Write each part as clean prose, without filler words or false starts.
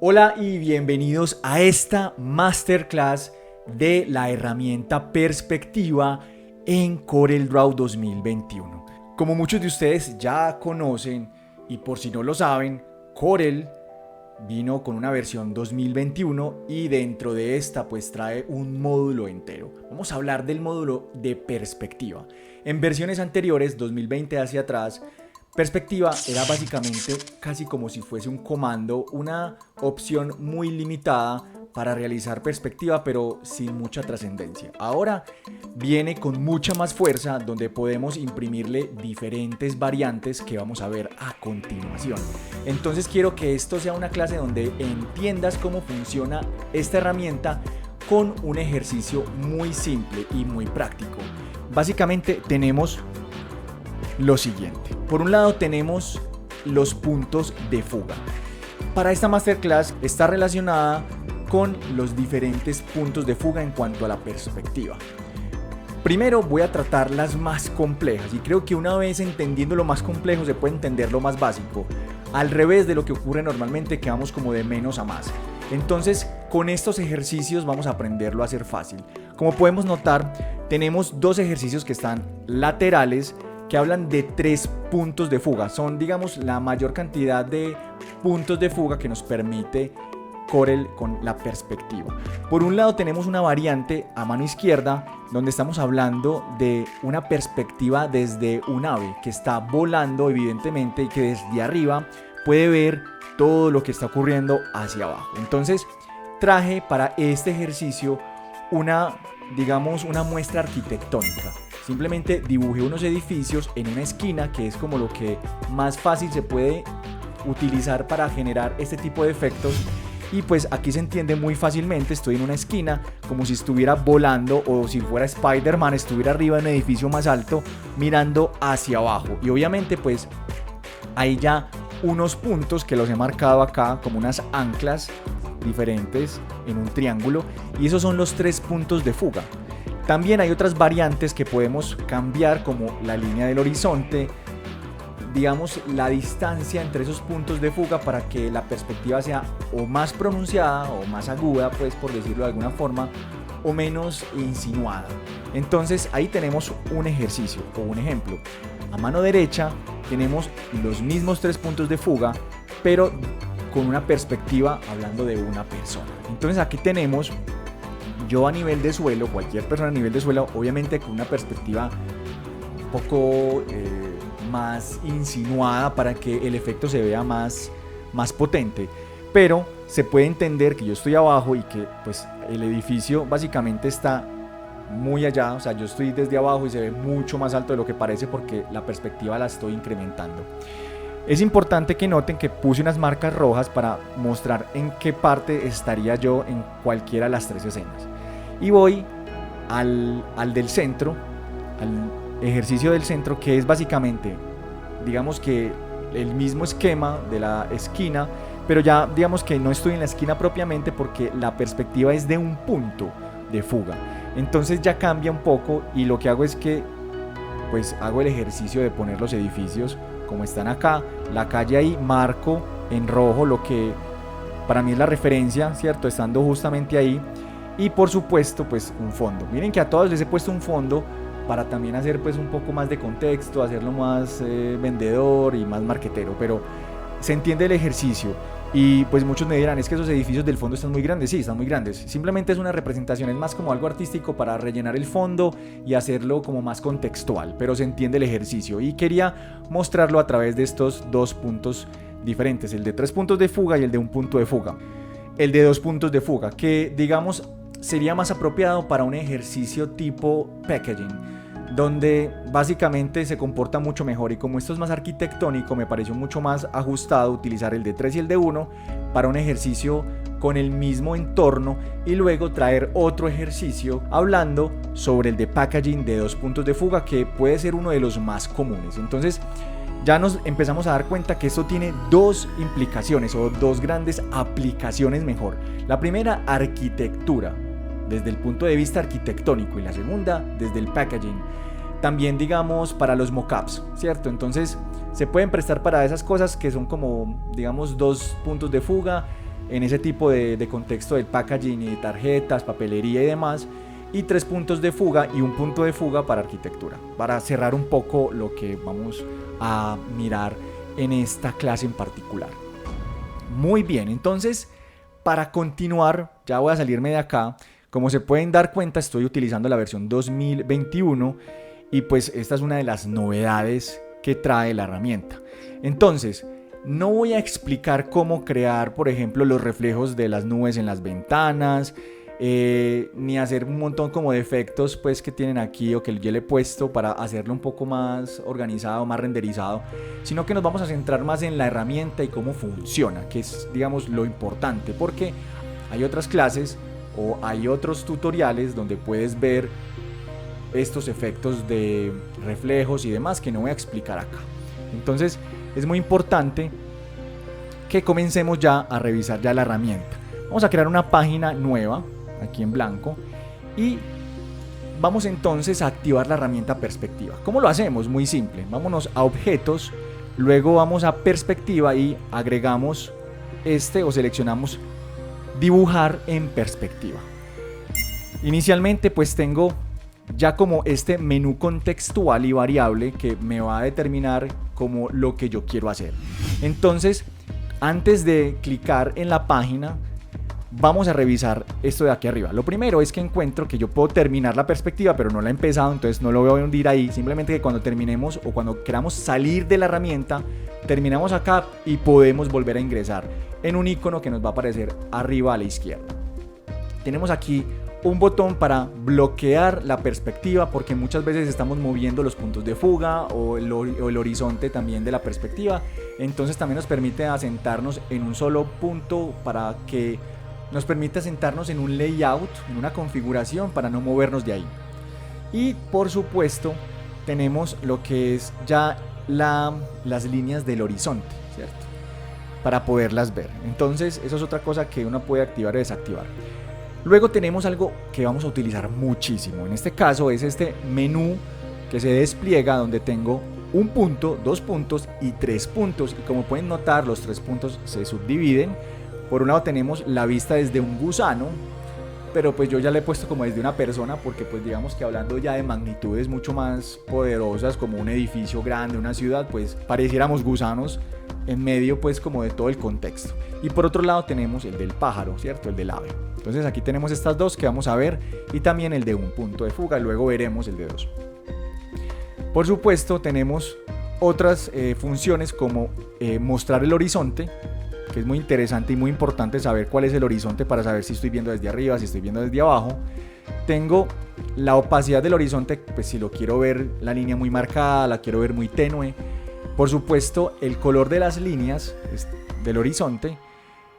Hola y bienvenidos a esta masterclass de la herramienta Perspectiva en CorelDRAW 2021. Como muchos de ustedes ya conocen y por si no lo saben, Corel vino con una versión 2021 y dentro de esta pues trae un módulo entero. Vamos a hablar del módulo de perspectiva. En versiones anteriores, 2020 hacia atrás, perspectiva era básicamente casi como si fuese un comando, una opción muy limitada para realizar perspectiva, pero sin mucha trascendencia. Ahora viene con mucha más fuerza, donde podemos imprimirle diferentes variantes que vamos a ver a continuación. Entonces quiero que esto sea una clase donde entiendas cómo funciona esta herramienta con un ejercicio muy simple y muy práctico. Básicamente tenemos lo siguiente. Por un lado tenemos los puntos de fuga. Para esta masterclass está relacionada con los diferentes puntos de fuga en cuanto a la perspectiva. Primero voy a tratar las más complejas y creo que una vez entendiendo lo más complejo se puede entender lo más básico, al revés de lo que ocurre normalmente, que vamos como de menos a más. Entonces con estos ejercicios vamos a aprenderlo a hacer fácil. Como podemos notar, tenemos dos ejercicios que están laterales que hablan de 3 puntos de fuga. Son, digamos, la mayor cantidad de puntos de fuga que nos permite Corel con la perspectiva. Por un lado tenemos una variante a mano izquierda donde estamos hablando de una perspectiva desde un ave que está volando evidentemente y que desde arriba puede ver todo lo que está ocurriendo hacia abajo. Entonces traje para este ejercicio una muestra arquitectónica. Simplemente dibujé unos edificios en una esquina, que es como lo que más fácil se puede utilizar para generar este tipo de efectos. Y pues aquí se entiende muy fácilmente, estoy en una esquina como si estuviera volando o si fuera Spider-Man, estuviera arriba en un edificio más alto mirando hacia abajo. Y obviamente pues hay ya unos puntos que los he marcado acá como unas anclas diferentes en un triángulo y esos son los 3 puntos de fuga. También hay otras variantes que podemos cambiar como la línea del horizonte, digamos la distancia entre esos puntos de fuga para que la perspectiva sea o más pronunciada o más aguda, pues por decirlo de alguna forma, o menos insinuada. Entonces ahí tenemos un ejercicio o un ejemplo. A mano derecha tenemos los mismos 3 puntos de fuga, pero con una perspectiva hablando de una persona. Entonces aquí tenemos yo a nivel de suelo, cualquier persona a nivel de suelo, obviamente con una perspectiva un poco más insinuada para que el efecto se vea más potente. Pero se puede entender que yo estoy abajo y que pues el edificio básicamente está muy allá, o sea, yo estoy desde abajo y se ve mucho más alto de lo que parece porque la perspectiva la estoy incrementando. Es importante que noten que puse unas marcas rojas para mostrar en qué parte estaría yo en cualquiera de las 3 escenas. Y voy al del centro, al ejercicio del centro, que es básicamente, digamos que el mismo esquema de la esquina, pero ya digamos que no estoy en la esquina propiamente porque la perspectiva es de un punto de fuga. Entonces ya cambia un poco y lo que hago es que pues hago el ejercicio de poner los edificios como están acá, la calle ahí, marco en rojo lo que para mí es la referencia, ¿cierto? Estando justamente ahí. Y por supuesto pues un fondo. Miren que a todos les he puesto un fondo para también hacer pues un poco más de contexto, hacerlo más vendedor y más marquetero, pero se entiende el ejercicio. Y pues muchos me dirán, es que esos edificios del fondo están muy grandes. Sí, están muy grandes. Simplemente es una representación, es más como algo artístico para rellenar el fondo y hacerlo como más contextual, pero se entiende el ejercicio. Y quería mostrarlo a través de estos 2 puntos diferentes, el de 3 puntos de fuga y el de 1 punto de fuga. El de 2 puntos de fuga, que digamos sería más apropiado para un ejercicio tipo packaging, donde básicamente se comporta mucho mejor, y como esto es más arquitectónico me pareció mucho más ajustado utilizar el de 3 y el de 1 para un ejercicio con el mismo entorno y luego traer otro ejercicio hablando sobre el de packaging de 2 puntos de fuga, que puede ser uno de los más comunes. Entonces ya nos empezamos a dar cuenta que esto tiene 2 implicaciones o 2 grandes aplicaciones mejor. La primera, arquitectura, desde el punto de vista arquitectónico, y la segunda desde el packaging, también digamos para los mockups, ¿cierto? Entonces se pueden prestar para esas cosas que son como digamos 2 puntos de fuga en ese tipo de contexto del packaging y de tarjetas, papelería y demás, y 3 puntos de fuga y un punto de fuga para arquitectura, para cerrar un poco lo que vamos a mirar en esta clase en particular. Muy bien, entonces para continuar, ya voy a salirme de acá. Como se pueden dar cuenta, estoy utilizando la versión 2021 y pues esta es una de las novedades que trae la herramienta. Entonces, no voy a explicar cómo crear, por ejemplo, los reflejos de las nubes en las ventanas, ni hacer un montón como de efectos pues que tienen aquí o que yo le he puesto para hacerlo un poco más organizado, más renderizado, sino que nos vamos a centrar más en la herramienta y cómo funciona, que es, digamos, lo importante, porque hay otras clases o hay otros tutoriales donde puedes ver estos efectos de reflejos y demás que no voy a explicar acá. Entonces es muy importante que comencemos ya a revisar ya la herramienta. Vamos a crear una página nueva aquí en blanco y vamos entonces a activar la herramienta perspectiva. ¿Cómo lo hacemos? Muy simple. Vámonos a objetos, luego vamos a perspectiva y agregamos o seleccionamos dibujar en perspectiva. Inicialmente pues tengo ya como este menú contextual y variable que me va a determinar como lo que yo quiero hacer. Entonces, antes de clicar en la página, vamos a revisar esto de aquí arriba. Lo primero es que encuentro que yo puedo terminar la perspectiva, pero no la he empezado, entonces no lo voy a hundir ahí. Simplemente que cuando terminemos o cuando queramos salir de la herramienta, terminamos acá y podemos volver a ingresar en un icono que nos va a aparecer arriba a la izquierda. Tenemos aquí un botón para bloquear la perspectiva, porque muchas veces estamos moviendo los puntos de fuga o el horizonte también de la perspectiva. Entonces también nos permite asentarnos en un solo punto para que nos permite asentarnos en un layout, en una configuración para no movernos de ahí. Y por supuesto tenemos lo que es ya las líneas del horizonte, ¿cierto? Para poderlas ver. Entonces eso es otra cosa que uno puede activar o desactivar. Luego tenemos algo que vamos a utilizar muchísimo. En este caso es este menú que se despliega donde tengo un punto, 2 puntos y 3 puntos. Y como pueden notar, los 3 puntos se subdividen. Por un lado tenemos la vista desde un gusano, pero pues yo ya le he puesto como desde una persona, porque pues digamos que hablando ya de magnitudes mucho más poderosas como un edificio grande, una ciudad, pues pareciéramos gusanos en medio pues como de todo el contexto. Y por otro lado tenemos el del pájaro, ¿cierto? El del ave. Entonces aquí tenemos estas dos que vamos a ver y también el de un punto de fuga, luego veremos el de 2. Por supuesto tenemos otras funciones como mostrar el horizonte, que es muy interesante y muy importante saber cuál es el horizonte para saber si estoy viendo desde arriba, si estoy viendo desde abajo. Tengo la opacidad del horizonte, pues si lo quiero ver la línea muy marcada, la quiero ver muy tenue. Por supuesto el color de las líneas del horizonte.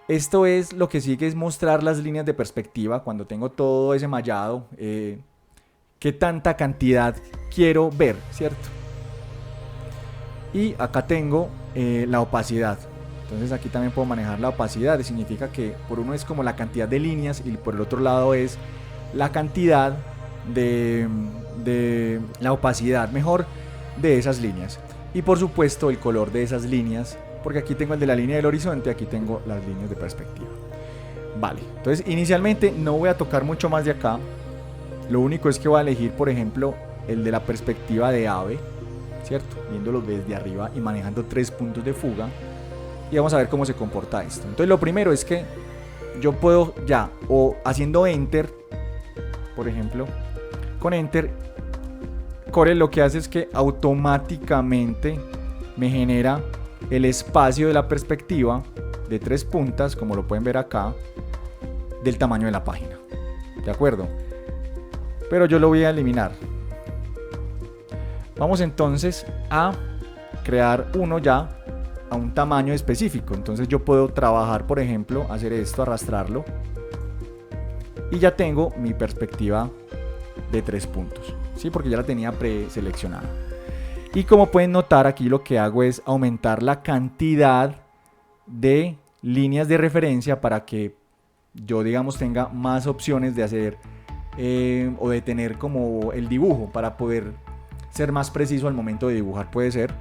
Esto es lo que sigue, es mostrar las líneas de perspectiva cuando tengo todo ese mallado, qué tanta cantidad quiero ver, ¿cierto? Y acá tengo la opacidad. Entonces aquí también puedo manejar la opacidad, significa que por uno es como la cantidad de líneas y por el otro lado es la cantidad de la opacidad, mejor, de esas líneas. Y por supuesto el color de esas líneas, porque aquí tengo el de la línea del horizonte, aquí tengo las líneas de perspectiva. Vale, entonces inicialmente no voy a tocar mucho más de acá. Lo único es que voy a elegir, por ejemplo, el de la perspectiva de ave, ¿cierto? Viéndolo desde arriba y manejando 3 puntos de fuga. Y vamos a ver cómo se comporta esto. Entonces lo primero es que yo puedo ya, o haciendo enter, por ejemplo, con enter, Corel lo que hace es que automáticamente me genera el espacio de la perspectiva de 3 puntas, como lo pueden ver acá, del tamaño de la página. ¿De acuerdo? Pero yo lo voy a eliminar. Vamos entonces a crear uno ya a un tamaño específico. Entonces yo puedo trabajar, por ejemplo, hacer esto, arrastrarlo, y ya tengo mi perspectiva de 3 puntos, ¿sí? Porque ya la tenía preseleccionada. Y como pueden notar, aquí lo que hago es aumentar la cantidad de líneas de referencia para que yo, digamos, tenga más opciones de hacer o de tener como el dibujo, para poder ser más preciso al momento de dibujar, puede ser.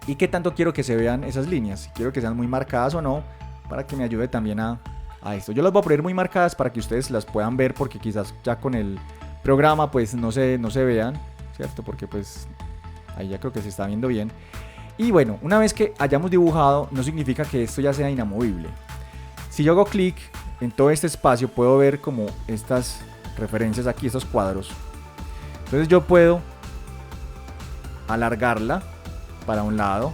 Y qué tanto quiero que se vean esas líneas, si quiero que sean muy marcadas o no, para que me ayude también a esto. Yo las voy a poner muy marcadas para que ustedes las puedan ver, porque quizás ya con el programa pues no se vean, ¿cierto? Porque pues ahí ya creo que se está viendo bien. Y bueno, una vez que hayamos dibujado, no significa que esto ya sea inamovible. Si yo hago clic en todo este espacio, puedo ver como estas referencias aquí, estos cuadros. Entonces yo puedo alargarla para un lado,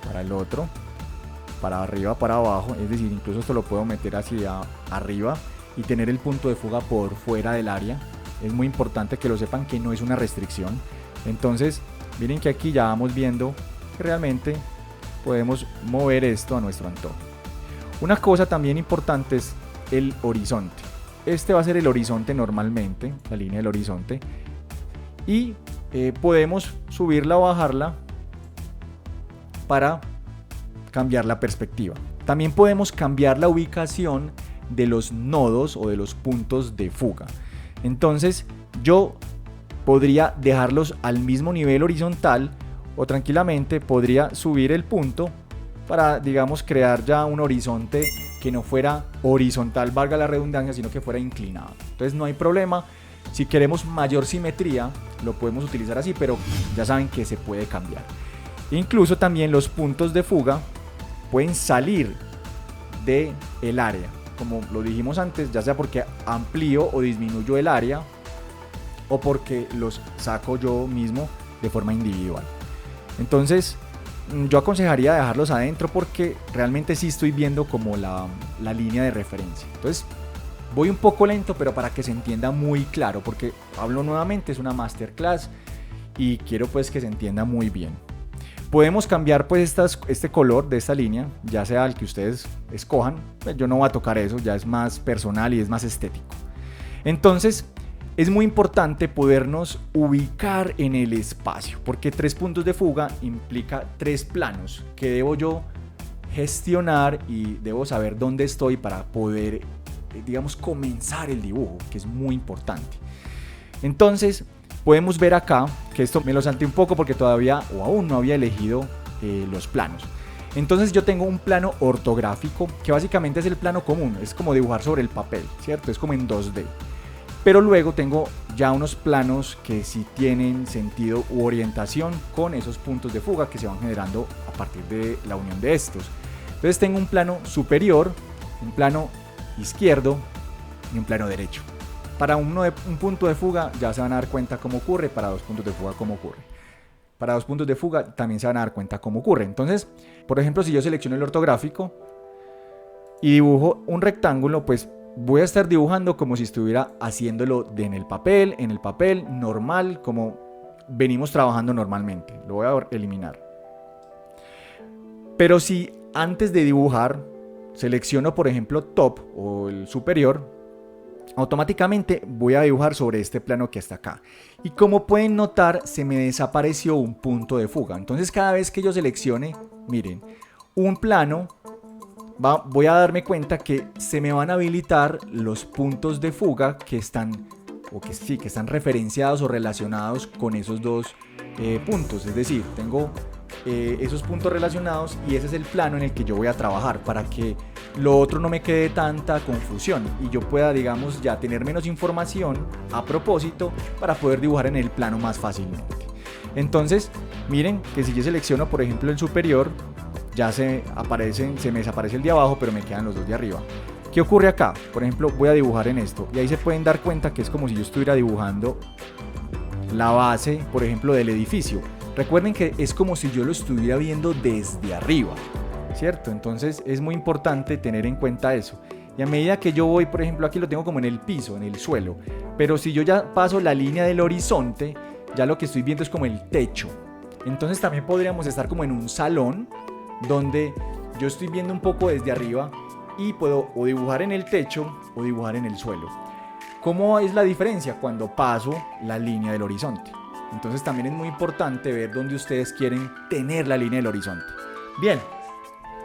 para el otro, para arriba, para abajo. Es decir, incluso esto lo puedo meter hacia arriba y tener el punto de fuga por fuera del área. Es muy importante que lo sepan, que no es una restricción. Entonces, miren que aquí ya vamos viendo que realmente podemos mover esto a nuestro antojo. Una cosa también importante es el horizonte. Este va a ser el horizonte normalmente, la línea del horizonte. Y podemos subirla o bajarla para cambiar la perspectiva. También podemos cambiar la ubicación de los nodos o de los puntos de fuga. Entonces yo podría dejarlos al mismo nivel horizontal, o tranquilamente podría subir el punto para, digamos, crear ya un horizonte que no fuera horizontal, valga la redundancia, sino que fuera inclinado. Entonces no hay problema. Si queremos mayor simetría, lo podemos utilizar así, pero ya saben que se puede cambiar. Incluso también los puntos de fuga pueden salir del área, como lo dijimos antes, ya sea porque amplío o disminuyo el área, o porque los saco yo mismo de forma individual. Entonces yo aconsejaría dejarlos adentro, porque realmente sí estoy viendo como la línea de referencia. Entonces voy un poco lento, pero para que se entienda muy claro, porque hablo nuevamente, es una masterclass y quiero pues que se entienda muy bien. Podemos cambiar pues este color de esta línea, ya sea el que ustedes escojan. Pues yo no voy a tocar eso, ya es más personal y es más estético. Entonces es muy importante podernos ubicar en el espacio, porque 3 puntos de fuga implica 3 planos que debo yo gestionar y debo saber dónde estoy para poder, digamos, comenzar el dibujo, que es muy importante. Entonces podemos ver acá que esto me lo salté un poco porque todavía o aún no había elegido los planos. Entonces yo tengo un plano ortográfico, que básicamente es el plano común, es como dibujar sobre el papel, ¿cierto? Es como en 2D. Pero luego tengo ya unos planos que sí tienen sentido u orientación con esos puntos de fuga que se van generando a partir de la unión de estos. Entonces tengo un plano superior, un plano izquierdo y un plano derecho. Para un punto de fuga ya se van a dar cuenta cómo ocurre, para 2 puntos de fuga cómo ocurre. Para 2 puntos de fuga también se van a dar cuenta cómo ocurre. Entonces, por ejemplo, si yo selecciono el ortográfico y dibujo un rectángulo, pues voy a estar dibujando como si estuviera haciéndolo en el papel normal, como venimos trabajando normalmente. Lo voy a eliminar. Pero si antes de dibujar selecciono, por ejemplo, top o el superior, automáticamente voy a dibujar sobre este plano que está acá. Y como pueden notar, se me desapareció un punto de fuga. Entonces cada vez que yo seleccione, miren, un plano, voy a darme cuenta que se me van a habilitar los puntos de fuga que están, o que sí, que están referenciados o relacionados con esos dos puntos. Es decir, tengo esos puntos relacionados y ese es el plano en el que yo voy a trabajar, para que lo otro no me quede tanta confusión y yo pueda, digamos, ya tener menos información a propósito para poder dibujar en el plano más fácilmente. Entonces miren que si yo selecciono, por ejemplo, el superior, ya se me desaparece el de abajo, pero me quedan los dos de arriba. ¿Qué ocurre acá? Por ejemplo, voy a dibujar en esto y ahí se pueden dar cuenta que es como si yo estuviera dibujando la base, por ejemplo, del edificio. Recuerden que es como si yo lo estuviera viendo desde arriba, ¿cierto? Entonces es muy importante tener en cuenta eso. Y a medida que yo voy, por ejemplo, aquí lo tengo como en el piso, en el suelo, pero si yo ya paso la línea del horizonte, ya lo que estoy viendo es como el techo. Entonces también podríamos estar como en un salón donde yo estoy viendo un poco desde arriba y puedo o dibujar en el techo o dibujar en el suelo. ¿Cómo es la diferencia? Cuando paso la línea del horizonte. Entonces también es muy importante ver dónde ustedes quieren tener la línea del horizonte. Bien,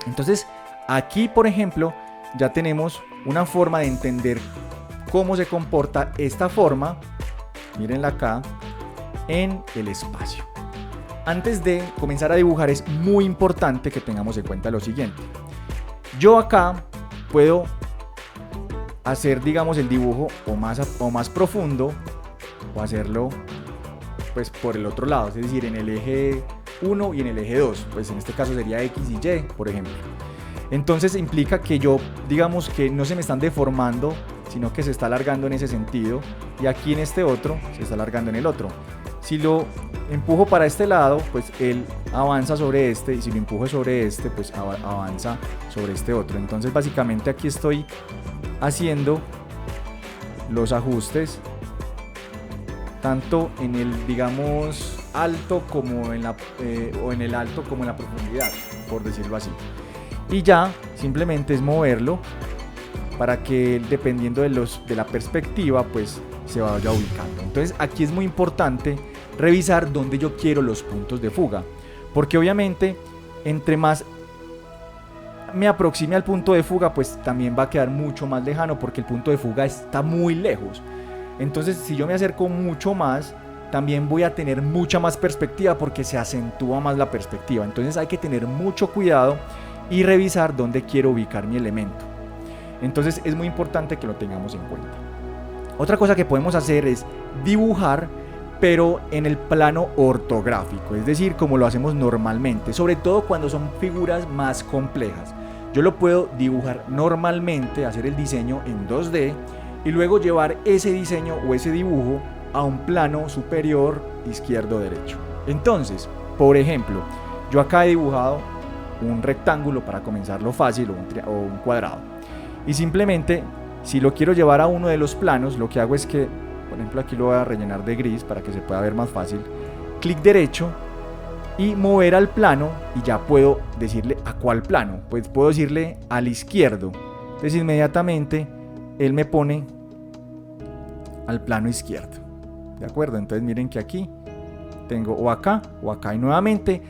entonces aquí, por ejemplo, ya tenemos una forma de entender cómo se comporta esta forma, mírenla acá, en el espacio. Antes de comenzar a dibujar es muy importante que tengamos en cuenta lo siguiente. Yo acá puedo hacer, digamos, el dibujo o más profundo, o hacerlo pues por el otro lado, es decir, en el eje 1 y en el eje 2, pues en este caso sería X y Y, por ejemplo. Entonces implica que yo, digamos, que no se me están deformando, sino que se está alargando en ese sentido, y aquí en este otro se está alargando en el otro. Si lo empujo para este lado, pues él avanza sobre este, y si lo empujo sobre este, pues avanza sobre este otro. Entonces básicamente aquí estoy haciendo los ajustes tanto en el, digamos, alto como en la o en el alto como en la profundidad, por decirlo así. Y ya simplemente es moverlo para que dependiendo de la perspectiva pues se vaya ubicando. Entonces aquí es muy importante revisar dónde yo quiero los puntos de fuga, porque obviamente entre más me aproxime al punto de fuga, pues también va a quedar mucho más lejano, porque el punto de fuga está muy lejos. Entonces si yo me acerco mucho más, también voy a tener mucha más perspectiva, porque se acentúa más la perspectiva. Entonces hay que tener mucho cuidado y revisar dónde quiero ubicar mi elemento. Entonces es muy importante que lo tengamos en cuenta. Otra cosa que podemos hacer es dibujar, pero en el plano ortográfico, es decir, como lo hacemos normalmente, sobre todo cuando son figuras más complejas. Yo lo puedo dibujar normalmente, hacer el diseño en 2D y luego llevar ese diseño o ese dibujo a un plano superior izquierdo-derecho. Entonces, por ejemplo, yo acá he dibujado un rectángulo para comenzarlo fácil, o un cuadrado, y simplemente si lo quiero llevar a uno de los planos, lo que hago es que, por ejemplo, aquí lo voy a rellenar de gris para que se pueda ver más fácil, clic derecho y mover al plano, y ya puedo decirle a cuál plano. Pues puedo decirle al izquierdo, entonces inmediatamente él me pone al plano izquierdo, ¿de acuerdo? Entonces miren que aquí tengo o acá, y nuevamente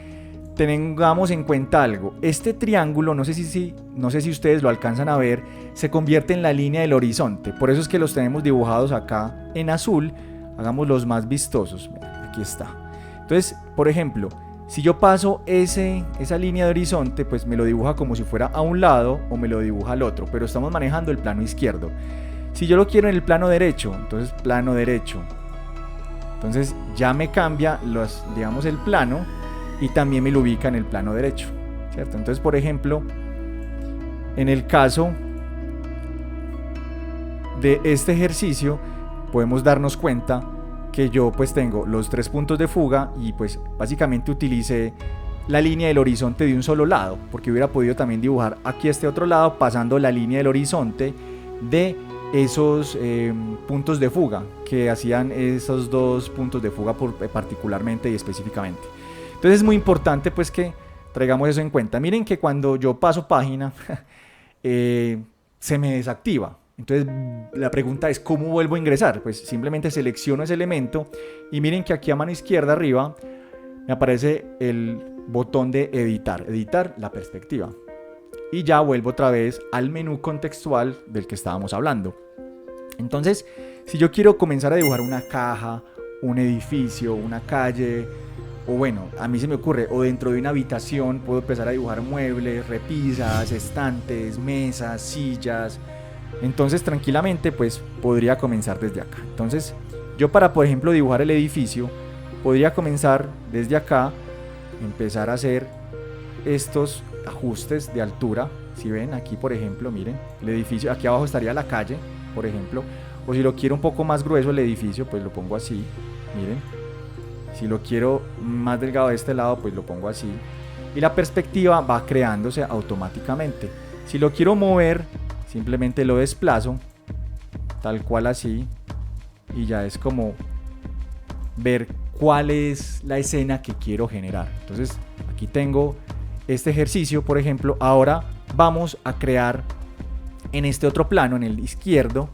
tengamos en cuenta algo. Este triángulo, no sé si ustedes lo alcanzan a ver, se convierte en la línea del horizonte. Por eso es que los tenemos dibujados acá en azul. Hagámoslos más vistosos. Aquí está. Entonces, por ejemplo, si yo paso esa línea de horizonte, pues me lo dibuja como si fuera a un lado o me lo dibuja al otro, pero estamos manejando el plano izquierdo. Si yo lo quiero en el plano derecho, entonces plano derecho. Entonces ya me cambia digamos, el plano, y también me lo ubica en el plano derecho, ¿cierto? Entonces, por ejemplo, en el caso de este ejercicio, podemos darnos cuenta que yo pues tengo los 3 puntos de fuga, y pues básicamente utilicé la línea del horizonte de un solo lado, porque hubiera podido también dibujar aquí este otro lado pasando la línea del horizonte de esos puntos de fuga que hacían esos 2 puntos de fuga particularmente y específicamente. Entonces es muy importante pues que traigamos eso en cuenta. Miren que cuando yo paso página se me desactiva. Entonces la pregunta es ¿cómo vuelvo a ingresar? Pues simplemente selecciono ese elemento y miren que aquí a mano izquierda arriba me aparece el botón de editar la perspectiva. Y ya vuelvo otra vez al menú contextual del que estábamos hablando. Entonces, si yo quiero comenzar a dibujar una caja, un edificio, una calle, o bueno, a mí se me ocurre, o dentro de una habitación puedo empezar a dibujar muebles, repisas, estantes, mesas, sillas. Entonces tranquilamente pues podría comenzar desde acá. Entonces yo para, por ejemplo, dibujar el edificio podría comenzar desde acá, empezar a hacer estos ajustes de altura. Si ven aquí, por ejemplo, miren el edificio, aquí abajo estaría la calle, por ejemplo, o si lo quiero un poco más grueso el edificio, pues lo pongo así, miren. Si lo quiero más delgado de este lado, pues lo pongo así. Y la perspectiva va creándose automáticamente. Si lo quiero mover, simplemente lo desplazo, tal cual así. Y ya es como ver cuál es la escena que quiero generar. Entonces, aquí tengo este ejercicio, por ejemplo. Ahora vamos a crear en este otro plano, en el izquierdo,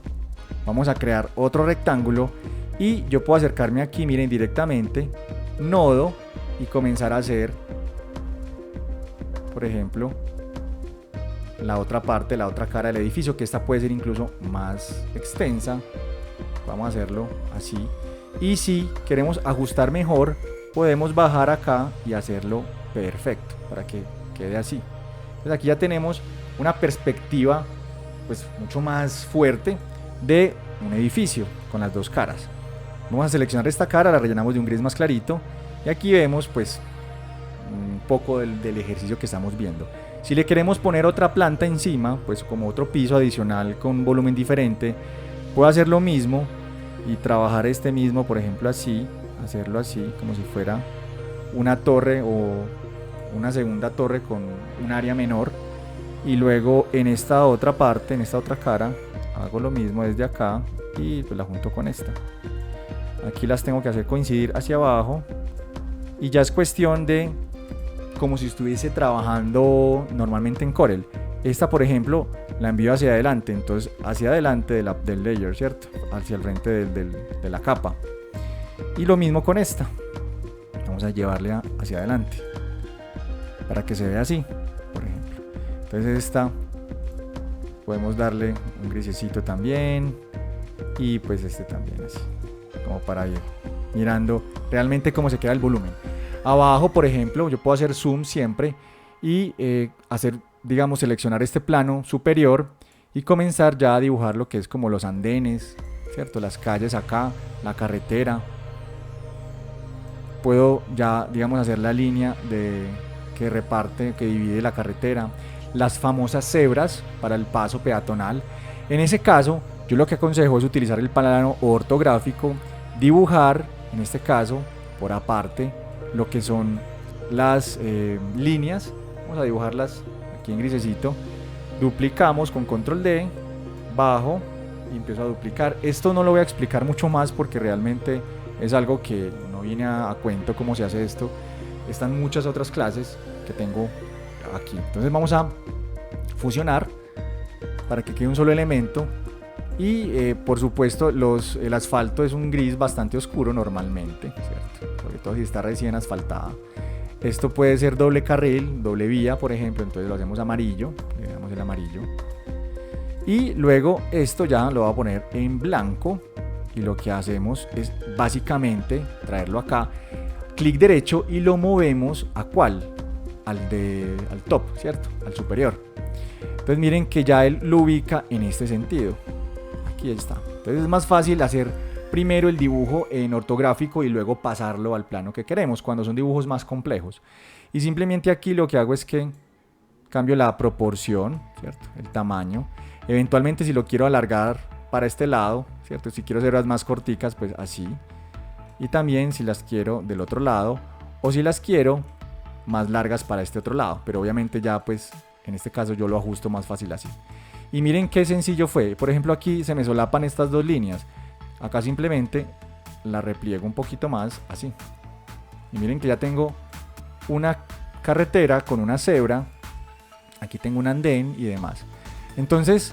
vamos a crear otro rectángulo. Y yo puedo acercarme aquí, miren, directamente, nodo, y comenzar a hacer, por ejemplo, la otra parte, la otra cara del edificio, que esta puede ser incluso más extensa. Vamos a hacerlo así. Y si queremos ajustar mejor, podemos bajar acá y hacerlo perfecto, para que quede así. Entonces aquí ya tenemos una perspectiva pues mucho más fuerte de un edificio con las dos caras. Vamos a seleccionar esta cara, la rellenamos de un gris más clarito y aquí vemos pues un poco del ejercicio que estamos viendo. Si le queremos poner otra planta encima, pues como otro piso adicional con un volumen diferente, puedo hacer lo mismo y trabajar este mismo, por ejemplo así, hacerlo así como si fuera una torre o una segunda torre con un área menor, y luego en esta otra parte, en esta otra cara, hago lo mismo desde acá y pues la junto con esta. Aquí las tengo que hacer coincidir hacia abajo y ya es cuestión de como si estuviese trabajando normalmente en Corel. Esta, por ejemplo, la envío hacia adelante, entonces hacia adelante del layer, ¿cierto? Hacia el frente de la capa. Y lo mismo con esta. Vamos a llevarle hacia adelante para que se vea así, por ejemplo. Entonces esta podemos darle un grisecito también y pues este también así, como para ir mirando realmente cómo se queda el volumen. Abajo, por ejemplo, yo puedo hacer zoom siempre y hacer, digamos, seleccionar este plano superior y comenzar ya a dibujar lo que es como los andenes, ¿cierto? Las calles acá, la carretera. Puedo ya, digamos, hacer la línea que reparte, que divide la carretera. Las famosas cebras para el paso peatonal. En ese caso, yo lo que aconsejo es utilizar el plano ortográfico, dibujar, en este caso, por aparte, lo que son las líneas. Vamos a dibujarlas aquí en grisecito. Duplicamos con control D, bajo y empiezo a duplicar. Esto no lo voy a explicar mucho más porque realmente es algo que no viene a cuento cómo se hace esto. Están muchas otras clases que tengo aquí. Entonces vamos a fusionar para que quede un solo elemento. Y por supuesto el asfalto es un gris bastante oscuro normalmente, ¿cierto? Sobre todo si está recién asfaltada. Esto puede ser doble carril, doble vía, por ejemplo, entonces lo hacemos amarillo, le damos el amarillo. Y luego esto ya lo voy a poner en blanco y lo que hacemos es básicamente traerlo acá, clic derecho y lo movemos ¿a cuál? Al top, ¿cierto? Al superior. Entonces miren que ya él lo ubica en este sentido. Aquí está. Entonces es más fácil hacer primero el dibujo en ortográfico y luego pasarlo al plano que queremos cuando son dibujos más complejos. Y simplemente aquí lo que hago es que cambio la proporción, ¿cierto? El tamaño. Eventualmente si lo quiero alargar para este lado, ¿cierto? Si quiero hacerlas más corticas, pues así. Y también si las quiero del otro lado o si las quiero más largas para este otro lado. Pero obviamente ya pues en este caso yo lo ajusto más fácil así. Y miren qué sencillo fue. Por ejemplo, aquí se me solapan estas dos líneas. Acá simplemente la repliego un poquito más, así. Y miren que ya tengo una carretera con una cebra. Aquí tengo un andén y demás. Entonces,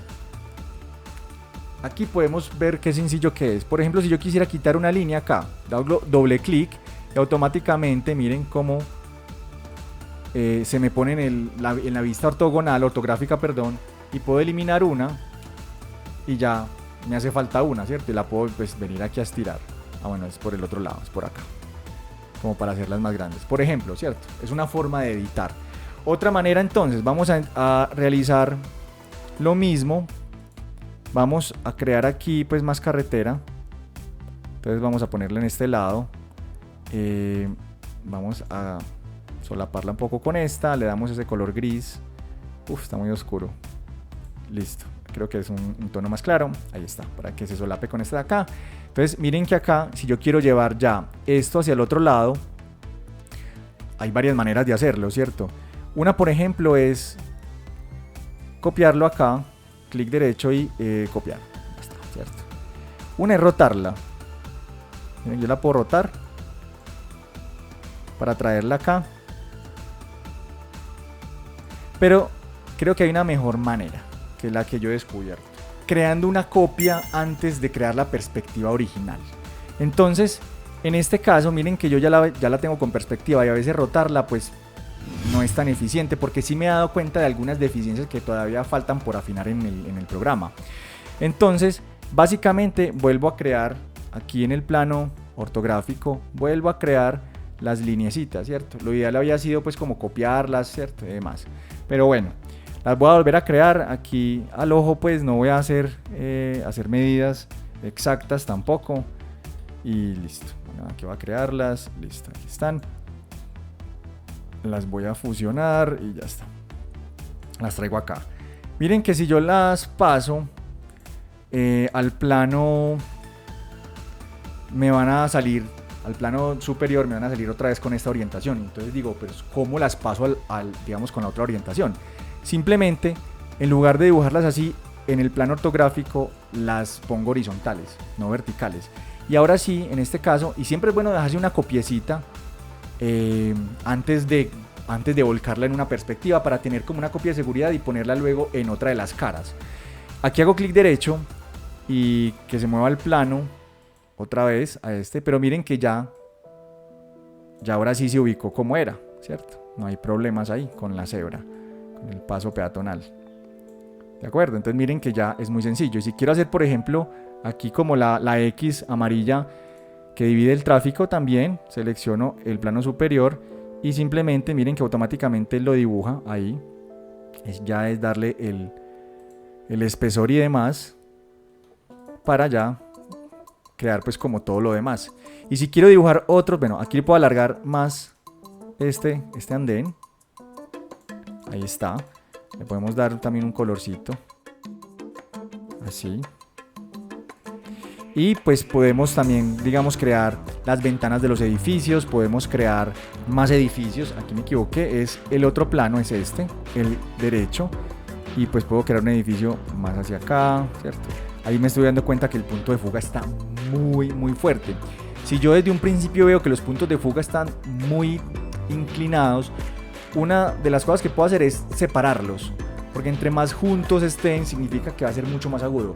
aquí podemos ver qué sencillo que es. Por ejemplo, si yo quisiera quitar una línea acá, hago doble clic y automáticamente, miren cómo se me pone en la vista ortográfica, perdón. Y puedo eliminar una y ya me hace falta una, ¿cierto? Y la puedo pues venir aquí a estirar. Ah, bueno, es por el otro lado, es por acá. Como para hacerlas más grandes. Por ejemplo, ¿cierto? Es una forma de editar. Otra manera entonces, vamos a realizar lo mismo. Vamos a crear aquí pues más carretera. Entonces vamos a ponerla en este lado. Vamos a solaparla un poco con esta. Le damos ese color gris. Uf, está muy oscuro. Listo, creo que es un tono más claro. Ahí está, para que se solape con este de acá. Entonces miren que acá, si yo quiero llevar ya esto hacia el otro lado, hay varias maneras de hacerlo, ¿cierto? Una, por ejemplo, es copiarlo acá, clic derecho y copiar. Ya está, ¿cierto? Una es rotarla. Miren, yo la puedo rotar para traerla acá. Pero creo que hay una mejor manera, que es la que yo he descubierto, creando una copia antes de crear la perspectiva original. Entonces, en este caso, miren que yo ya la tengo con perspectiva y a veces rotarla pues no es tan eficiente porque sí me he dado cuenta de algunas deficiencias que todavía faltan por afinar en el programa. Entonces, básicamente vuelvo a crear aquí en el plano ortográfico, vuelvo a crear las lineecitas, ¿cierto? Lo ideal había sido pues como copiarlas, ¿cierto? Y demás. Pero bueno, Las voy a volver a crear. Aquí al ojo pues no voy a hacer medidas exactas tampoco. Y listo. Bueno, aquí voy a crearlas. Listo, aquí están. Las voy a fusionar y ya está. Las traigo acá. Miren que si yo las paso al plano, me van a salir, al plano superior me van a salir otra vez con esta orientación. Entonces digo, pues ¿cómo las paso digamos, con la otra orientación? Simplemente, en lugar de dibujarlas así, en el plano ortográfico las pongo horizontales, no verticales. Y ahora sí, en este caso, y siempre es bueno dejarse una copiecita antes de volcarla en una perspectiva, para tener como una copia de seguridad y ponerla luego en otra de las caras. Aquí hago clic derecho y que se mueva el plano otra vez a este, pero miren que ya ahora sí se ubicó como era, ¿cierto? No hay problemas ahí con la cebra, con el paso peatonal. ¿De acuerdo? Entonces miren que ya es muy sencillo. Y si quiero hacer, por ejemplo, aquí como la X amarilla que divide el tráfico, también selecciono el plano superior y simplemente miren que automáticamente lo dibuja ahí. Ya es darle el espesor y demás para ya crear pues como todo lo demás. Y si quiero dibujar otros, bueno, aquí puedo alargar más este andén. Ahí está. Le podemos dar también un colorcito. Así. Y pues podemos también, digamos, crear las ventanas de los edificios. Podemos crear más edificios. Aquí me equivoqué, es el otro plano, es este, el derecho. Y pues puedo crear un edificio más hacia acá, ¿cierto? Ahí me estoy dando cuenta que el punto de fuga está muy, muy fuerte. Si yo desde un principio veo que los puntos de fuga están muy inclinados, una de las cosas que puedo hacer es separarlos. Porque entre más juntos estén, significa que va a ser mucho más agudo.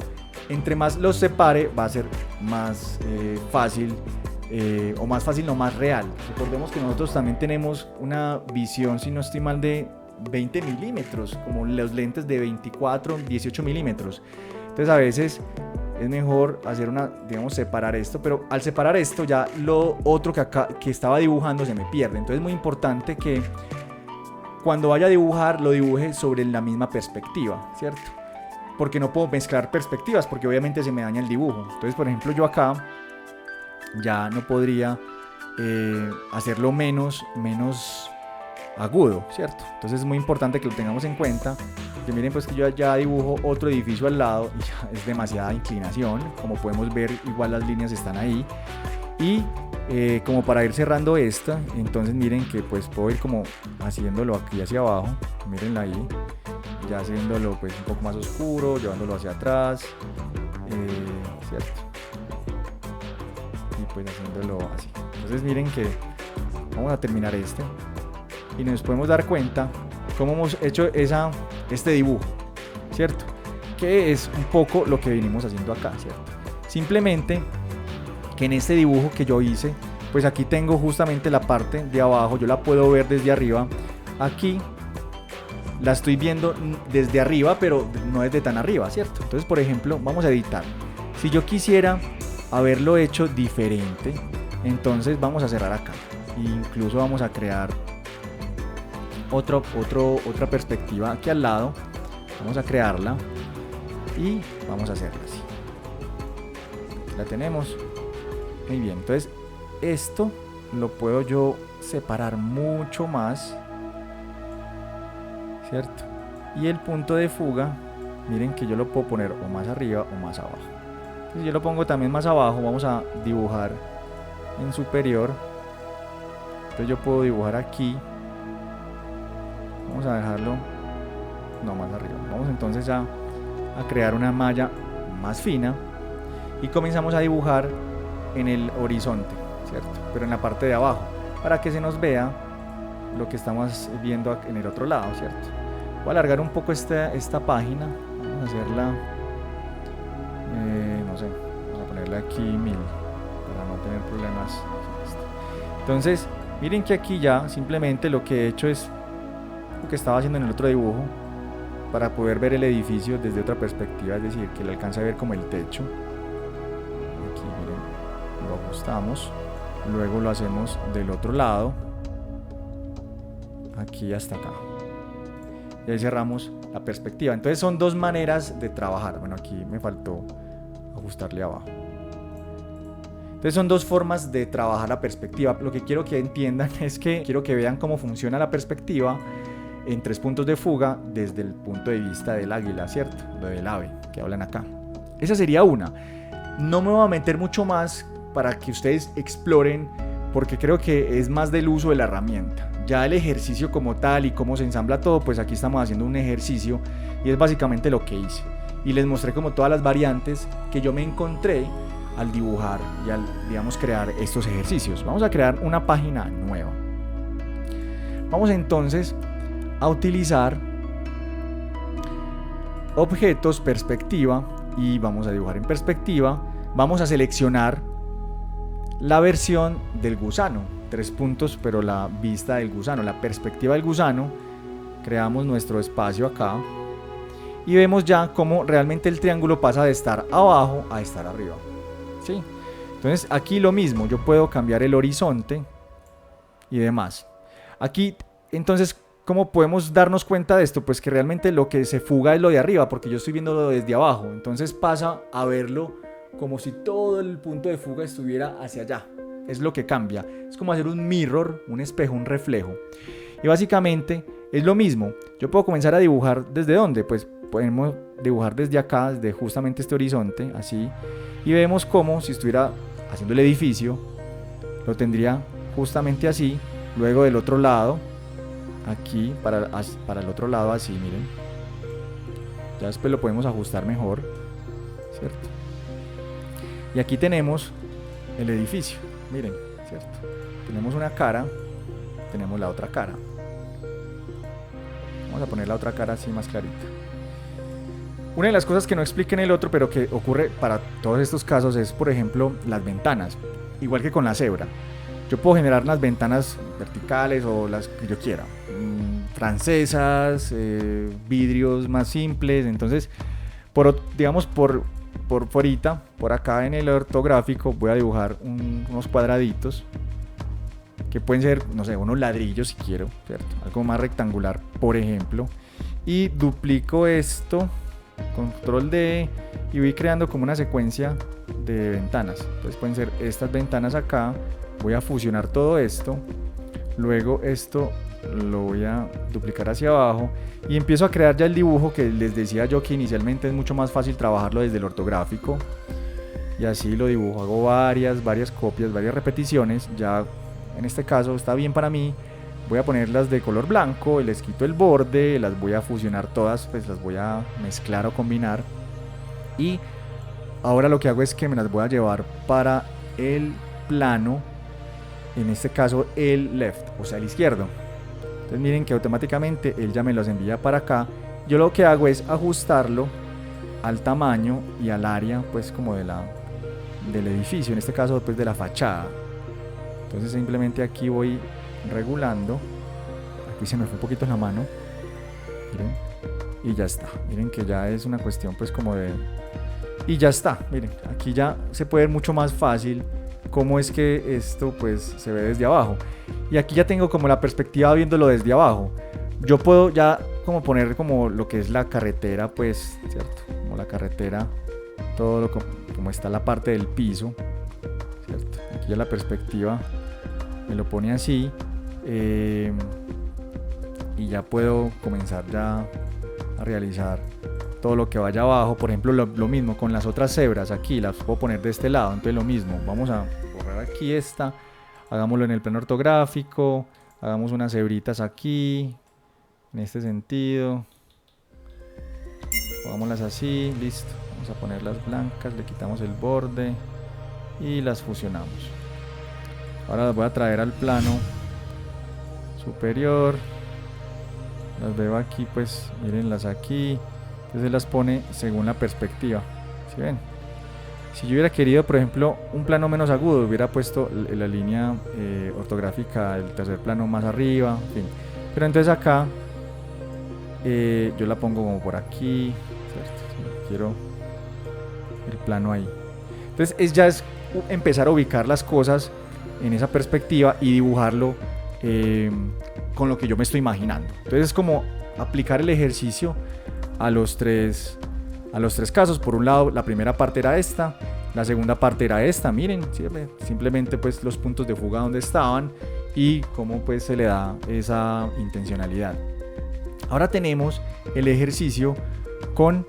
Entre más los separe, va a ser más fácil, o más fácil, no más real. Recordemos que nosotros también tenemos una visión, si no estoy mal, de 20 milímetros, como los lentes de 24, 18 milímetros. Entonces a veces es mejor hacer separar esto, pero al separar esto ya lo otro que estaba dibujando se me pierde. Entonces es muy importante que cuando vaya a dibujar lo dibuje sobre la misma perspectiva, ¿cierto? Porque no puedo mezclar perspectivas, porque obviamente se me daña el dibujo. Entonces, por ejemplo, yo acá ya no podría hacerlo menos agudo, ¿cierto? Entonces es muy importante que lo tengamos en cuenta. Que miren pues que yo ya dibujo otro edificio al lado y ya es demasiada inclinación. Como podemos ver, igual las líneas están ahí. Y como para ir cerrando esta, entonces miren que pues puedo ir como haciéndolo aquí hacia abajo. Mírenla ahí. Ya haciéndolo pues un poco más oscuro, llevándolo hacia atrás, ¿cierto? Y pues haciéndolo así. Entonces miren que vamos a terminar y nos podemos dar cuenta cómo hemos hecho este dibujo, ¿cierto? Que es un poco lo que venimos haciendo acá, ¿cierto? Simplemente que en este dibujo que yo hice, pues aquí tengo justamente la parte de abajo, yo la puedo ver desde arriba. Aquí la estoy viendo desde arriba, pero no desde tan arriba, ¿cierto? Entonces, por ejemplo, vamos a editar. Si yo quisiera haberlo hecho diferente, entonces vamos a cerrar acá. Incluso vamos a crear otra perspectiva aquí al lado. Vamos a crearla y vamos a hacerla así. Aquí la tenemos. Muy bien, entonces esto lo puedo yo separar mucho más, ¿cierto? Y el punto de fuga, miren que yo lo puedo poner o más arriba o más abajo. Entonces yo lo pongo también más abajo, vamos a dibujar en superior. Entonces yo puedo dibujar aquí. Vamos a dejarlo, no, más arriba. Vamos entonces a crear una malla más fina y comenzamos a dibujar en el horizonte, ¿cierto? Pero en la parte de abajo, para que se nos vea lo que estamos viendo en el otro lado, ¿cierto? Voy a alargar un poco esta página. Vamos a hacerla, no sé, vamos a ponerle aquí 1000 para no tener problemas. Entonces, miren que aquí ya simplemente lo que he hecho es lo que estaba haciendo en el otro dibujo, para poder ver el edificio desde otra perspectiva, es decir, que le alcance a ver como el techo. Aquí miren, lo ajustamos, luego lo hacemos del otro lado, aquí hasta acá. y ahí cerramos la perspectiva. Entonces son dos maneras de trabajar. Bueno, aquí me faltó ajustarle abajo. Entonces son dos formas de trabajar la perspectiva. Lo que quiero que entiendan es que quiero que vean cómo funciona la perspectiva en 3 puntos de fuga desde el punto de vista del águila, ¿cierto? Lo del ave que hablan acá. Esa sería una. No me voy a meter mucho más para que ustedes exploren, porque creo que es más del uso de la herramienta. Ya el ejercicio como tal y cómo se ensambla todo, pues aquí estamos haciendo un ejercicio y es básicamente lo que hice. Y les mostré como todas las variantes que yo me encontré al dibujar y al, digamos, crear estos ejercicios. Vamos a crear una página nueva. Vamos entonces a utilizar objetos, perspectiva, y vamos a dibujar en perspectiva. Vamos a seleccionar la versión del gusano, 3 puntos, pero la vista del gusano, la perspectiva del gusano. Creamos nuestro espacio acá y vemos ya cómo realmente el triángulo pasa de estar abajo a estar arriba, ¿sí? Entonces aquí lo mismo, yo puedo cambiar el horizonte y demás. Aquí entonces, ¿cómo podemos darnos cuenta de esto? Pues que realmente lo que se fuga es lo de arriba, porque yo estoy viéndolo desde abajo. Entonces pasa a verlo como si todo el punto de fuga estuviera hacia allá. Es lo que cambia. Es como hacer un mirror, un espejo, un reflejo. Y básicamente es lo mismo. Yo puedo comenzar a dibujar ¿desde dónde? Pues podemos dibujar desde acá, desde justamente este horizonte, así. Y vemos como si estuviera haciendo el edificio, lo tendría justamente así. Luego del otro lado, aquí para el otro lado así, miren. Ya después lo podemos ajustar mejor, ¿cierto? Y aquí tenemos el edificio, miren, ¿cierto? Tenemos una cara, tenemos la otra cara. Vamos a poner la otra cara así más clarita. Una de las cosas que no expliqué en el otro, pero que ocurre para todos estos casos, es, por ejemplo, las ventanas. Igual que con la cebra. Yo puedo generar unas ventanas verticales o las que yo quiera. Francesas, vidrios más simples. Entonces, digamos, por fuerita, por acá en el ortográfico, voy a dibujar unos cuadraditos. Que pueden ser, no sé, unos ladrillos si quiero, ¿cierto? Algo más rectangular, por ejemplo. Y duplico esto, control D, y voy creando como una secuencia de ventanas. Entonces pueden ser estas ventanas acá. Voy a fusionar todo esto. Luego esto lo voy a duplicar hacia abajo. Y empiezo a crear ya el dibujo que les decía yo que inicialmente es mucho más fácil trabajarlo desde el ortográfico. Y así lo dibujo. Hago varias copias, varias repeticiones. Ya en este caso está bien para mí. Voy a ponerlas de color blanco, les quito el borde, las voy a fusionar todas, pues las voy a mezclar o combinar. Y ahora lo que hago es que me las voy a llevar para el plano, en este caso el left, o sea el izquierdo. Entonces miren que automáticamente él ya me los envía para acá. Yo lo que hago es ajustarlo al tamaño y al área, pues como del edificio, en este caso pues de la fachada. Entonces simplemente aquí voy regulando. Aquí se me fue un poquito la mano, miren, y ya está. Miren que ya es una cuestión pues como de... Y ya está, miren, aquí ya se puede ver mucho más fácil cómo es que esto pues se ve desde abajo. Y aquí ya tengo como la perspectiva viéndolo desde abajo. Yo puedo ya como poner como lo que es la carretera, pues, ¿cierto? Como la carretera, todo lo como está la parte del piso, ¿cierto? Aquí ya la perspectiva me lo pone así. Y ya puedo comenzar ya a realizar todo lo que vaya abajo. Por ejemplo, lo mismo con las otras cebras. Aquí las puedo poner de este lado. Entonces lo mismo, vamos a borrar aquí esta, hagámoslo en el plano ortográfico, hagamos unas cebritas aquí en este sentido, hagámoslas así, listo. Vamos a ponerlas blancas, le quitamos el borde y las fusionamos. Ahora las voy a traer al plano superior. Las veo aquí, pues mírenlas aquí. Entonces las pone según la perspectiva. ¿Sí ven? Si yo hubiera querido, por ejemplo, un plano menos agudo, hubiera puesto la línea ortográfica del tercer plano más arriba, en fin. Pero entonces acá yo la pongo como por aquí, ¿cierto? Si quiero el plano ahí. Entonces ya es empezar a ubicar las cosas en esa perspectiva y dibujarlo con lo que yo me estoy imaginando. Entonces es como aplicar el ejercicio a los tres casos. Por un lado, la primera parte era esta, la segunda parte era esta. Miren, simplemente pues los puntos de fuga donde estaban y cómo pues se le da esa intencionalidad. Ahora tenemos el ejercicio con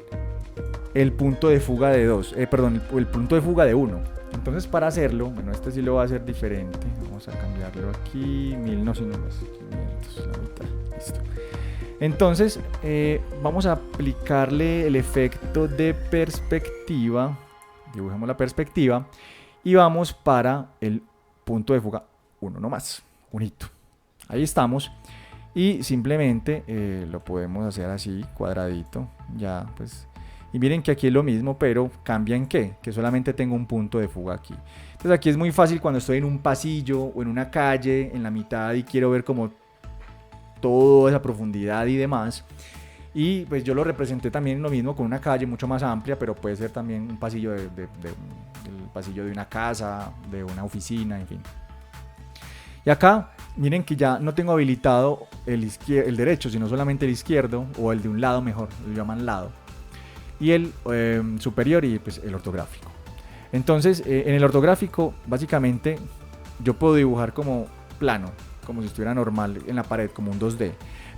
el punto de fuga de 2, el punto de fuga de 1. Entonces, para hacerlo, bueno, este sí lo va a hacer diferente. Vamos a cambiarlo aquí, 500, la mitad, listo. Entonces, vamos a aplicarle el efecto de perspectiva. Dibujemos la perspectiva y vamos para el punto de fuga 1 nomás, unito. Ahí estamos. Y simplemente lo podemos hacer así, cuadradito, ya pues. Y miren que aquí es lo mismo, pero cambia en qué, que solamente tengo un punto de fuga aquí. Entonces aquí es muy fácil cuando estoy en un pasillo o en una calle, en la mitad, y quiero ver como toda esa profundidad y demás. Y pues yo lo representé también lo mismo con una calle mucho más amplia, pero puede ser también un pasillo el pasillo de una casa, de una oficina, en fin. Y acá, miren que ya no tengo habilitado el derecho, sino solamente el izquierdo, o el de un lado mejor, lo llaman lado. Y el superior y pues el ortográfico. Entonces, en el ortográfico, básicamente, yo puedo dibujar como plano, como si estuviera normal en la pared, como un 2D.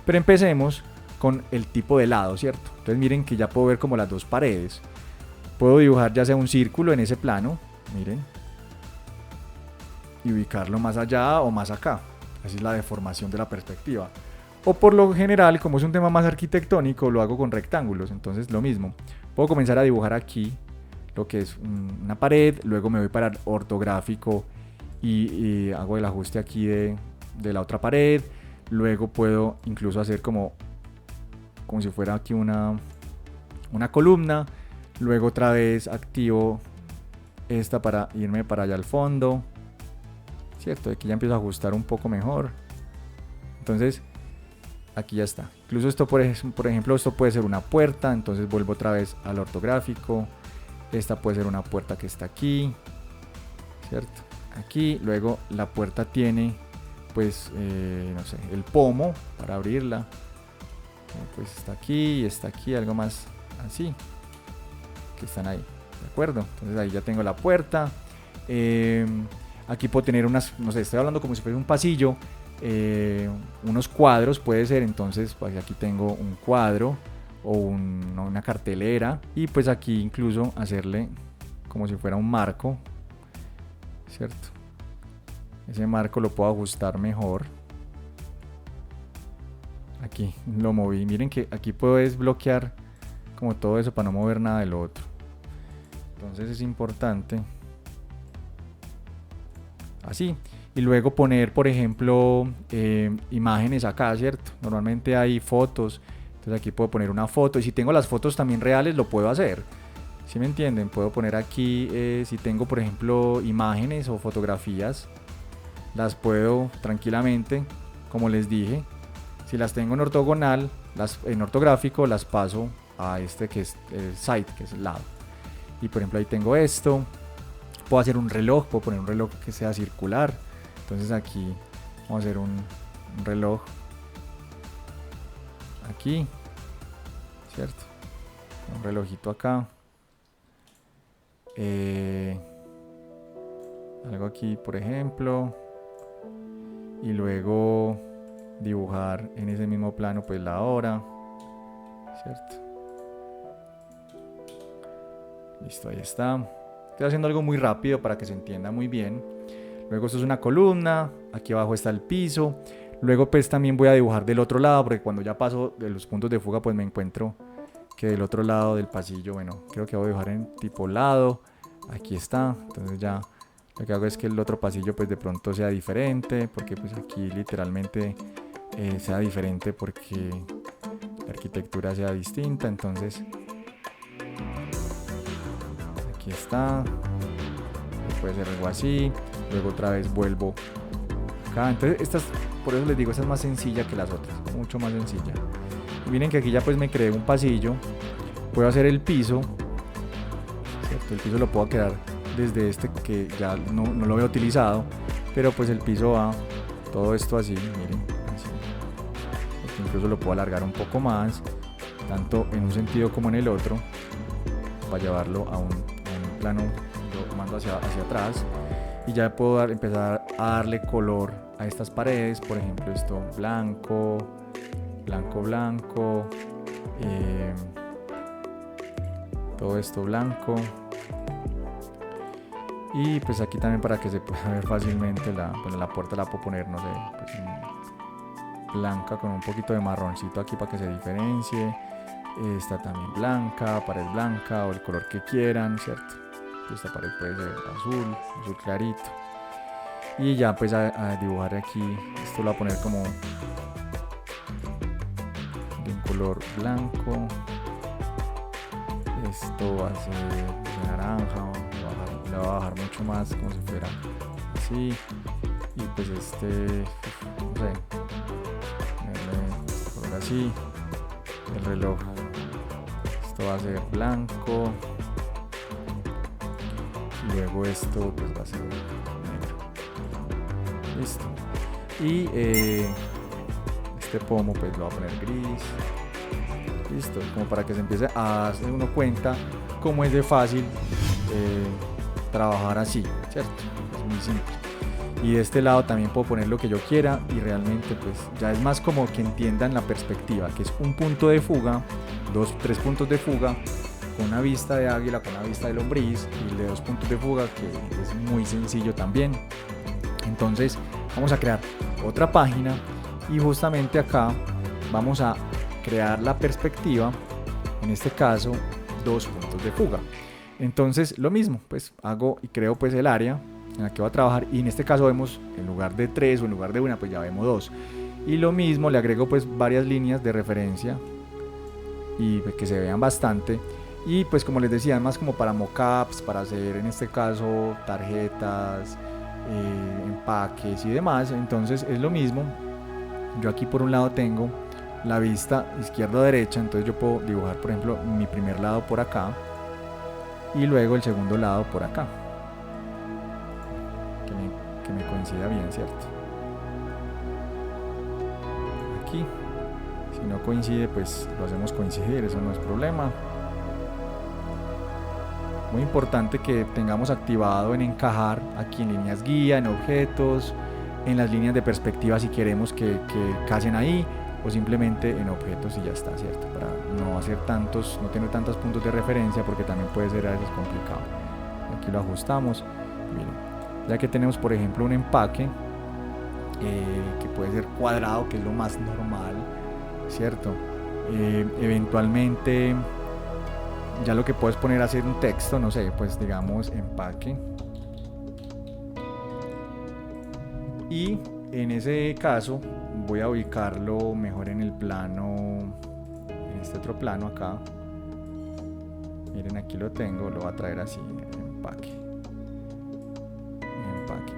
Pero empecemos con el tipo de lado, ¿cierto? Entonces miren que ya puedo ver como las dos paredes. Puedo dibujar ya sea un círculo en ese plano, miren, y ubicarlo más allá o más acá. Así es la deformación de la perspectiva. O por lo general, como es un tema más arquitectónico, lo hago con rectángulos. Entonces lo mismo, puedo comenzar a dibujar aquí lo que es una pared, luego me voy para el ortográfico y hago el ajuste aquí de la otra pared. Luego puedo incluso hacer como si fuera aquí una columna. Luego otra vez activo esta para irme para allá al fondo, ¿cierto? Aquí ya empiezo a ajustar un poco mejor. Entonces aquí ya está. Incluso esto, por ejemplo, esto puede ser una puerta. Entonces vuelvo otra vez al ortográfico. Esta puede ser una puerta que está aquí, ¿cierto? Aquí. Luego la puerta tiene, pues, no sé, el pomo para abrirla. Pues está aquí, algo más así. Que están ahí, ¿de acuerdo? Entonces ahí ya tengo la puerta. Aquí puedo tener unas, no sé, estoy hablando como si fuera un pasillo. Unos cuadros puede ser, entonces pues aquí tengo un cuadro o una cartelera, y pues aquí incluso hacerle como si fuera un marco, ¿cierto? Ese marco lo puedo ajustar mejor. Aquí lo moví, miren que aquí puedo desbloquear como todo eso para no mover nada del otro. Entonces es importante así. Y luego poner, por ejemplo, imágenes acá, ¿cierto? Normalmente hay fotos, entonces aquí puedo poner una foto. Y si tengo las fotos también reales, lo puedo hacer. ¿Sí me entienden? Puedo poner aquí, si tengo, por ejemplo, imágenes o fotografías, las puedo tranquilamente, como les dije. Si las tengo en ortogonal, en ortográfico, las paso a este que es el side, que es el lado. Y por ejemplo ahí tengo esto. Puedo hacer un reloj, puedo poner un reloj que sea circular. Entonces aquí vamos a hacer un reloj aquí, ¿cierto? Un relojito acá. Algo aquí, por ejemplo. Y luego dibujar en ese mismo plano pues la hora, ¿cierto? Listo, ahí está. Estoy haciendo algo muy rápido para que se entienda muy bien. Luego esto es una columna, aquí abajo está el piso. Luego pues también voy a dibujar del otro lado, porque cuando ya paso de los puntos de fuga pues me encuentro que del otro lado del pasillo, bueno, creo que voy a dibujar en tipo lado. Aquí está, entonces ya lo que hago es que el otro pasillo pues de pronto sea diferente, porque pues aquí literalmente sea diferente porque la arquitectura sea distinta. Entonces aquí está, puede ser algo así. Luego otra vez vuelvo acá. Entonces esta es, por eso les digo, esta es más sencilla que las otras, mucho más sencilla. Y miren que aquí ya pues me creé un pasillo. Puedo hacer el piso, ¿cierto? El piso lo puedo crear desde este que ya no lo había utilizado, pero pues el piso va todo esto así, miren, así. Aquí incluso lo puedo alargar un poco más, tanto en un sentido como en el otro, para llevarlo a un plano, lo mando hacia atrás, y ya puedo empezar a darle color a estas paredes. Por ejemplo, esto blanco, blanco, blanco, todo esto blanco, y pues aquí también para que se pueda ver fácilmente la puerta la puedo poner, no sé, pues blanca con un poquito de marroncito aquí para que se diferencie. Esta también blanca, pared blanca o el color que quieran, ¿cierto? Esta pared puede ser azul, azul clarito. Y ya pues a dibujar aquí, esto lo voy a poner como de un color blanco. Esto va a ser de naranja, le voy a bajar mucho más como si fuera así. Y pues no sé, color así. El reloj, esto va a ser blanco. Luego esto pues va a ser negro. Listo. Y este pomo pues lo voy a poner gris. Listo, como para que se empiece a hacer uno cuenta cómo es de fácil trabajar así, ¿cierto? Es muy simple. Y de este lado también puedo poner lo que yo quiera, y realmente pues ya es más como que entiendan la perspectiva, que es un punto de fuga, 3 puntos de fuga, con una vista de águila, con una vista de lombriz, y el de 2 puntos de fuga, que es muy sencillo también. Entonces vamos a crear otra página, y justamente acá vamos a crear la perspectiva, en este caso 2 puntos de fuga. Entonces lo mismo, pues hago y creo pues el área en la que voy a trabajar, y en este caso vemos, en lugar de 3 o en lugar de 1, pues ya vemos 2, y lo mismo le agrego pues varias líneas de referencia y pues que se vean bastante. Y pues como les decía, más como para mockups, para hacer en este caso tarjetas, empaques y demás. Entonces es lo mismo. Yo aquí por un lado tengo la vista izquierda o derecha, entonces yo puedo dibujar por ejemplo mi primer lado por acá y luego el segundo lado por acá, que me coincida bien, ¿cierto? Aquí, si no coincide pues lo hacemos coincidir, eso no es problema. Muy importante que tengamos activado en encajar aquí en líneas guía, en objetos, en las líneas de perspectiva si queremos que casen ahí, o simplemente en objetos y ya está, ¿cierto? Para no hacer no tener tantos puntos de referencia, porque también puede ser a veces complicado. Aquí lo ajustamos. Miren, ya que tenemos por ejemplo un empaque que puede ser cuadrado, que es lo más normal, ¿cierto? Eventualmente ya lo que puedes poner a hacer un texto, no sé, pues digamos empaque, y en ese caso voy a ubicarlo mejor en el plano, en este otro plano acá. Miren, aquí lo tengo, lo voy a traer así, empaque.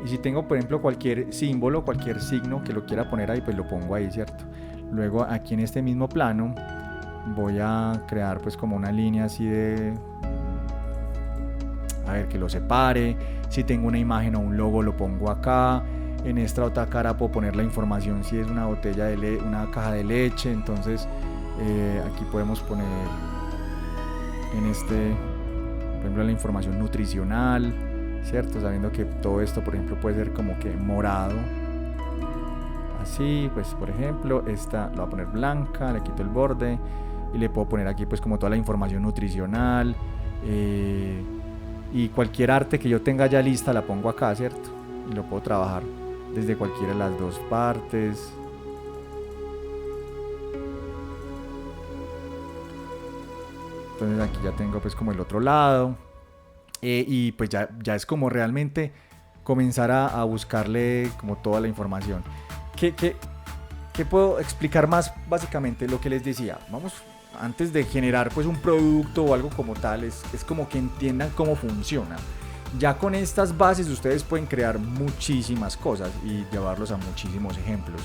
Y si tengo por ejemplo cualquier símbolo, cualquier signo que lo quiera poner ahí, pues lo pongo ahí, ¿cierto? Luego aquí en este mismo plano voy a crear pues como una línea así de, a ver, que lo separe. Si tengo una imagen o un logo lo pongo acá. En esta otra cara puedo poner la información, si es una botella de una caja de leche, entonces aquí podemos poner en por ejemplo la información nutricional, ¿cierto? Sabiendo que todo esto por ejemplo puede ser como que morado, así pues por ejemplo esta lo voy a poner blanca, le quito el borde y le puedo poner aquí pues como toda la información nutricional, y cualquier arte que yo tenga ya lista la pongo acá, ¿cierto? Y lo puedo trabajar desde cualquiera de las dos partes. Entonces aquí ya tengo pues como el otro lado, y pues ya es como realmente comenzar a buscarle como toda la información. ¿Qué puedo explicar más? Básicamente lo que les decía, vamos, antes de generar pues un producto o algo como tal, es como que entiendan cómo funciona. Ya con estas bases ustedes pueden crear muchísimas cosas y llevarlos a muchísimos ejemplos.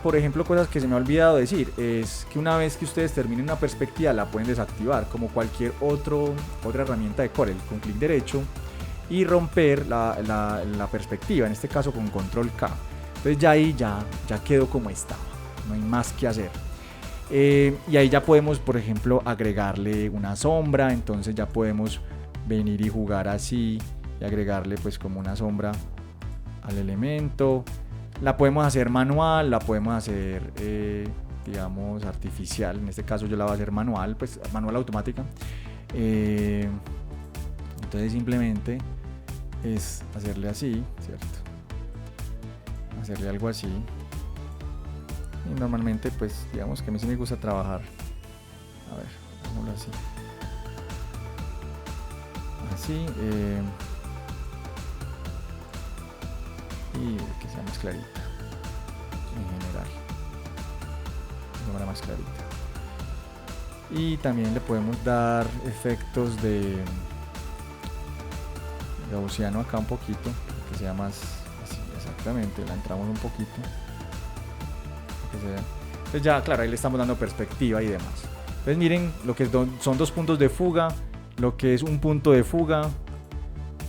Por ejemplo, cosas que se me ha olvidado decir, es que una vez que ustedes terminen una perspectiva la pueden desactivar como cualquier otra herramienta de Corel, con clic derecho y romper la perspectiva, en este caso con control K. Entonces ya ahí ya quedó como estaba, no hay más que hacer. Y ahí ya podemos, por ejemplo, agregarle una sombra. Entonces ya podemos venir y jugar así y agregarle pues como una sombra al elemento. La podemos hacer manual, la podemos hacer digamos artificial. En este caso yo la voy a hacer manual, pues manual automática. Entonces simplemente es hacerle así, ¿cierto? Hacerle algo así. Y normalmente pues digamos que a mí sí me gusta trabajar. A ver, hagámoslo así. Así. Y que sea más clarita. En general. De manera más clarita. Y también le podemos dar efectos de gaussiano acá un poquito, que sea más así, exactamente, la entramos un poquito, que se vea. Entonces ya, claro, ahí le estamos dando perspectiva y demás. Entonces miren lo que son 2 puntos de fuga, lo que es un punto de fuga,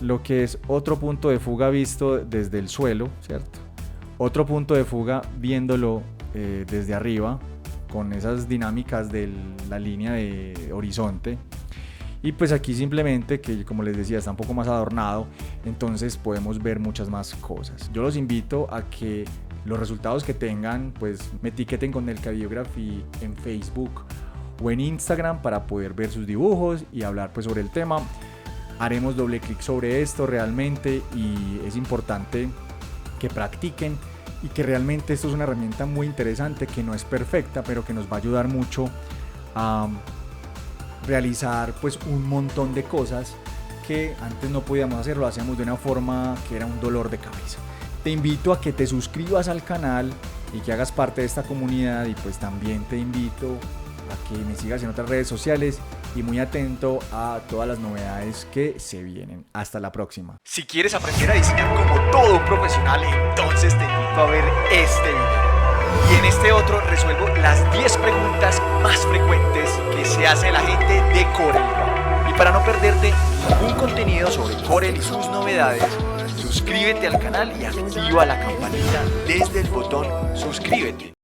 lo que es otro punto de fuga visto desde el suelo, ¿cierto? Otro punto de fuga viéndolo desde arriba, con esas dinámicas de la línea de horizonte. Y pues aquí simplemente, que como les decía, está un poco más adornado, entonces podemos ver muchas más cosas. Yo los invito a que los resultados que tengan, pues me etiqueten con el Calligraphy en Facebook o en Instagram para poder ver sus dibujos y hablar pues sobre el tema. Haremos doble clic sobre esto realmente, y es importante que practiquen y que realmente esto es una herramienta muy interesante, que no es perfecta, pero que nos va a ayudar mucho a realizar pues un montón de cosas que antes no podíamos hacer, lo hacíamos de una forma que era un dolor de cabeza. Te invito a que te suscribas al canal y que hagas parte de esta comunidad, y pues también te invito a que me sigas en otras redes sociales y muy atento a todas las novedades que se vienen. Hasta la próxima. Si quieres aprender a diseñar como todo un profesional, entonces te invito a ver este video. Y en este otro resuelvo las 10 preguntas más frecuentes que se hace la gente de Corel. Y para no perderte ningún contenido sobre Corel y sus novedades, suscríbete al canal y activa la campanita desde el botón suscríbete.